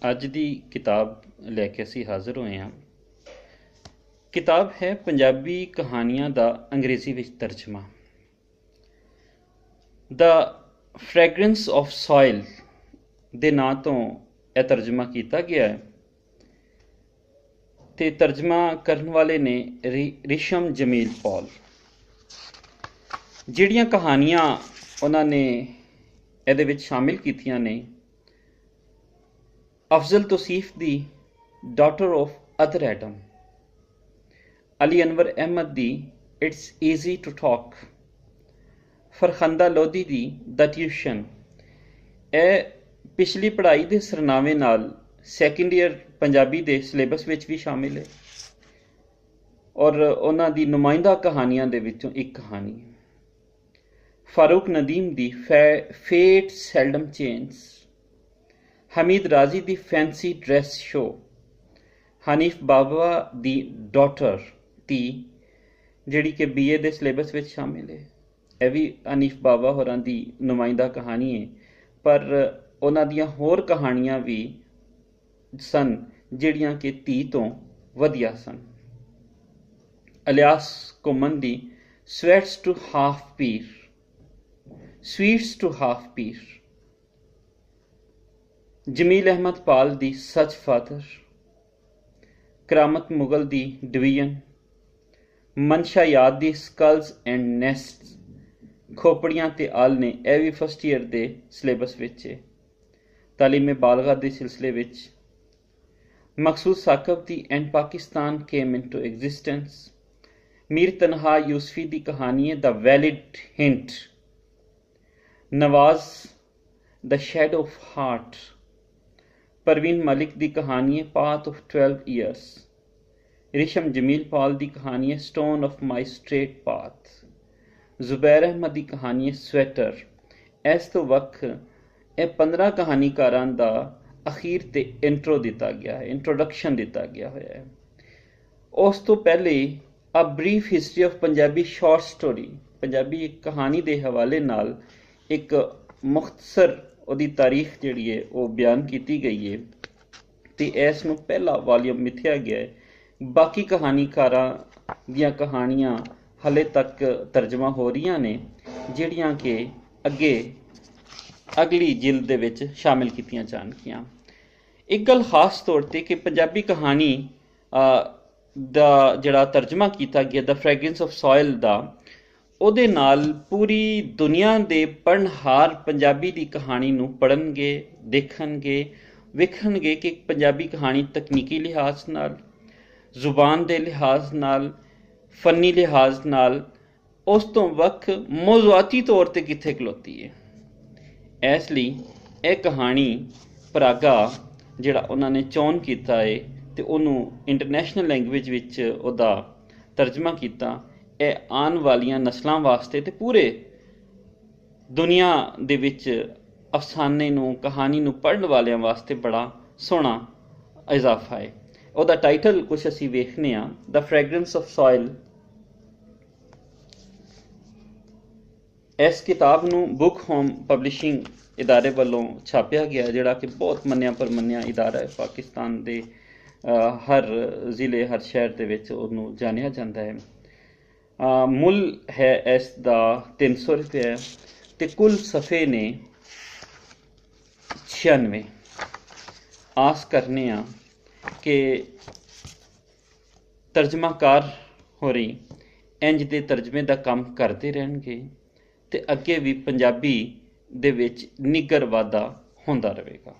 ਅੱਜ ਦੀ ਕਿਤਾਬ ਲੈ ਕੇ ਅਸੀਂ ਹਾਜ਼ਰ ਹੋਏ ਹਾਂ। ਕਿਤਾਬ ਹੈ ਪੰਜਾਬੀ ਕਹਾਣੀਆਂ ਦਾ ਅੰਗਰੇਜ਼ੀ ਵਿੱਚ ਤਰਜਮਾ। ਦ ਫ੍ਰੈਗਰੈਂਸ ਆਫ ਸੋਇਲ ਦੇ ਨਾਂ ਤੋਂ ਇਹ ਤਰਜਮਾ ਕੀਤਾ ਗਿਆ ਹੈ ਤੇ ਤਰਜਮਾ ਕਰਨ ਵਾਲੇ ਨੇ ਰਿਸ਼ਮ ਜਮੀਲ ਪੌਲ। ਜਿਹੜੀਆਂ ਕਹਾਣੀਆਂ ਉਹਨਾਂ ਨੇ ਇਹਦੇ ਵਿੱਚ ਸ਼ਾਮਿਲ ਕੀਤੀਆਂ ਨੇ, ਅਫਜ਼ਲ ਤੋਸੀਫ ਦੀ daughter of other Adam, Ali Anwar Ahmad ਦੀ it's easy to talk, Farkhanda Lodhi ਦੀ ਦ ਟਿਊਸ਼ਨ। ਇਹ ਪਿਛਲੀ ਪੜ੍ਹਾਈ ਦੇ ਸਰਨਾਵੇ ਨਾਲ ਸੈਕੰਡ ਈਅਰ ਪੰਜਾਬੀ ਦੇ ਸਿਲੇਬਸ ਵਿੱਚ ਵੀ ਸ਼ਾਮਿਲ ਹੈ ਔਰ ਉਹਨਾਂ ਦੀ ਨੁਮਾਇੰਦਾ ਕਹਾਣੀਆਂ ਦੇ ਵਿੱਚੋਂ ਇੱਕ ਕਹਾਣੀ ਹੈ। ਫਾਰੂਕ ਨਦੀਮ ਦੀ ਫੇਟ ਸੈਲਡਮ ਚੇਂਜ, ਹਮੀਦ ਰਾਜ਼ੀ ਦੀ ਫੈਂਸੀ ਡਰੈਸ ਸ਼ੋ, ਹਨੀਫ ਬਾਵਾ ਦੀ ਡਾਟਰ ਟੀ, ਜਿਹੜੀ ਕਿ BA ਦੇ ਸਿਲੇਬਸ ਵਿੱਚ ਸ਼ਾਮਿਲ ਹੈ। ਇਹ ਵੀ ਹਨੀਫ ਬਾਵਾ ਹੋਰਾਂ ਦੀ ਨੁਮਾਇੰਦਾ ਕਹਾਣੀ ਹੈ, ਪਰ ਉਹਨਾਂ ਦੀਆਂ ਹੋਰ ਕਹਾਣੀਆਂ ਵੀ ਸਨ ਜਿਹੜੀਆਂ ਕਿ ਧੀ ਤੋਂ ਵਧੀਆ ਸਨ। ਇਲਿਆਸ ਘੁੰਮਣ ਦੀ ਸਵੈਟਸ ਟੂ ਹਾਫ ਪੀਰ, ਸਵੀਟਸ ਟੂ ਹਾਫ ਪੀਰ, ਜਮੀਲ ਅਹਿਮਦ ਪਾਲ ਦੀ ਸੱਚ ਫਾਦਰ, ਕਰਾਮਤ ਮੁਗਲ ਦੀ ਡਿਵੀਜ਼ਨ, ਮਨਸ਼ਾ ਯਾਦ ਦੀ ਸਕਲਸ ਐਂਡ ਨੈਸਟਸ, ਖੋਪੜੀਆਂ ਤੇ ਆਲ ਨੇ, ਇਹ ਵੀ ਫਸਟ ਈਅਰ ਦੇ ਸਿਲੇਬਸ ਵਿੱਚ ਹੈ। ਤਾਲੀਮੇ ਬਾਲਗਾ ਦੇ ਸਿਲਸਿਲੇ ਵਿੱਚ ਮਕਸੂਦ ਸਾਕਬ ਦੀ and Pakistan came into existence, Mir Tanha Yusufi ਦੀ ਕਹਾਣੀ ਹੈ the valid hint, Nawaz the shadow of heart, Parveen Malik ਦੀ ਕਹਾਣੀ ਹੈ path of 12 years, Rishm Jamil Pal ਦੀ ਕਹਾਣੀ ਹੈ stone of my straight path, Zubair Ahmad ਦੀ ਕਹਾਣੀ ਹੈ ਸਵੈਟਰ। ਇਸ ਤੋਂ ਵੱਖ ਇਹ 15 ਕਹਾਣੀਕਾਰਾਂ ਦਾ ਅਖੀਰ ਤੇ ਇੰਟਰੋ ਦਿੱਤਾ ਗਿਆ ਹੈ, ਇੰਟਰੋਡਕਸ਼ਨ ਦਿੱਤਾ ਗਿਆ ਹੋਇਆ ਹੈ। ਉਸ ਤੋਂ ਪਹਿਲੇ a brief history of Punjabi short story, Punjabi ਕਹਾਣੀ ਦੇ ਹਵਾਲੇ ਨਾਲ ਇੱਕ ਮੁਖਤਸਰ ਉਹਦੀ ਤਾਰੀਖ ਜਿਹੜੀ ਹੈ ਉਹ ਬਿਆਨ ਕੀਤੀ ਗਈ ਹੈ ਤੇ ਇਸ ਨੂੰ ਪਹਿਲਾ ਵਾਲੀਅਮ ਮਿਥਿਆ ਗਿਆ ਹੈ। ਬਾਕੀ ਕਹਾਣੀਕਾਰਾਂ ਦੀਆਂ ਕਹਾਣੀਆਂ ਹਾਲੇ ਤੱਕ ਤਰਜਮਾ ਹੋ ਰਹੀਆਂ ਨੇ, ਜਿਹੜੀਆਂ ਕਿ ਅੱਗੇ ਅਗਲੀ ਜਿਲਦ ਦੇ ਵਿੱਚ ਸ਼ਾਮਿਲ ਕੀਤੀਆਂ ਜਾਣਗੀਆਂ। ਇੱਕ ਗੱਲ ਖਾਸ ਤੌਰ 'ਤੇ ਕਿ ਪੰਜਾਬੀ ਕਹਾਣੀ ਦਾ ਜਿਹੜਾ ਤਰਜਮਾ ਕੀਤਾ ਗਿਆ ਦ ਫ੍ਰੈਗਰੈਂਸ ਆਫ ਸੋਇਲ ਦਾ, ਉਹਦੇ ਨਾਲ ਪੂਰੀ ਦੁਨੀਆ ਦੇ ਪੜ੍ਹਨਹਾਰ ਪੰਜਾਬੀ ਦੀ ਕਹਾਣੀ ਨੂੰ ਪੜ੍ਹਨਗੇ, ਦੇਖਣਗੇ, ਵੇਖਣਗੇ ਕਿ ਪੰਜਾਬੀ ਕਹਾਣੀ ਤਕਨੀਕੀ ਲਿਹਾਜ਼ ਨਾਲ, ਜ਼ੁਬਾਨ ਦੇ ਲਿਹਾਜ਼ ਨਾਲ, ਫਨੀ ਲਿਹਾਜ਼ ਨਾਲ ਉਸ ਤੋਂ ਵੱਖ ਮੌਜ਼ੂਆਤੀ ਤੌਰ 'ਤੇ ਕਿੱਥੇ ਖਲੋਤੀ ਹੈ। ਇਸ ਲਈ ਇਹ ਕਹਾਣੀ ਪਰਾਗਾ ਜਿਹੜਾ ਉਹਨਾਂ ਨੇ ਚੋਣ ਕੀਤਾ ਹੈ ਤੇ ਉਹਨੂੰ ਇੰਟਰਨੈਸ਼ਨਲ ਲੈਂਗੁਏਜ ਵਿੱਚ ਉਹਦਾ ਤਰਜਮਾ ਕੀਤਾ, ਇਹ ਆਉਣ ਵਾਲੀਆਂ ਨਸਲਾਂ ਵਾਸਤੇ ਤੇ ਪੂਰੇ ਦੁਨੀਆ ਦੇ ਵਿੱਚ ਅਫਸਾਨੇ ਨੂੰ, ਕਹਾਣੀ ਨੂੰ ਪੜ੍ਹਨ ਵਾਲਿਆਂ ਵਾਸਤੇ ਬੜਾ ਸੋਹਣਾ ਇਜ਼ਾਫਾ ਹੈ। ਉਹਦਾ ਟਾਈਟਲ ਕੁਛ ਅਸੀਂ ਵੇਖਨੇ ਹਾਂ, ਦ ਫ੍ਰੈਗਰੈਂਸ ਆਫ ਸੋਇਲ। ਇਸ ਕਿਤਾਬ ਨੂੰ ਬੁੱਕ ਹੋਮ ਪਬਲਿਸ਼ਿੰਗ ਇਦਾਰੇ ਵੱਲੋਂ ਛਾਪਿਆ ਗਿਆ, ਜਿਹੜਾ ਕਿ ਬਹੁਤ ਮੰਨਿਆ ਪ੍ਰਮੰਨਿਆ ਇਦਾਰਾ ਹੈ। ਪਾਕਿਸਤਾਨ ਦੇ ਹਰ ਜ਼ਿਲ੍ਹੇ, ਹਰ ਸ਼ਹਿਰ ਦੇ ਵਿੱਚ ਉਹਨੂੰ ਜਾਣਿਆ ਜਾਂਦਾ ਹੈ। ਮੁੱਲ ਹੈ ਇਸ ਦਾ 300 ਰੁਪਏ ਤੇ ਕੁੱਲ ਸਫ਼ੇ ਨੇ 96। ਆਸ ਕਰਨੇ ਆ ਕਿ ਤਰਜਮਾਕਾਰ ਹੋ ਰਹੀ ਇੰਜ ਦੇ ਤਰਜਮੇ ਦਾ ਕੰਮ ਕਰਦੇ ਰਹਿਣਗੇ ਤੇ ਅੱਗੇ ਵੀ ਪੰਜਾਬੀ ਦੇ ਵਿੱਚ ਨਿੱਘਰ ਵਾਧਾ ਹੁੰਦਾ ਰਹੇਗਾ।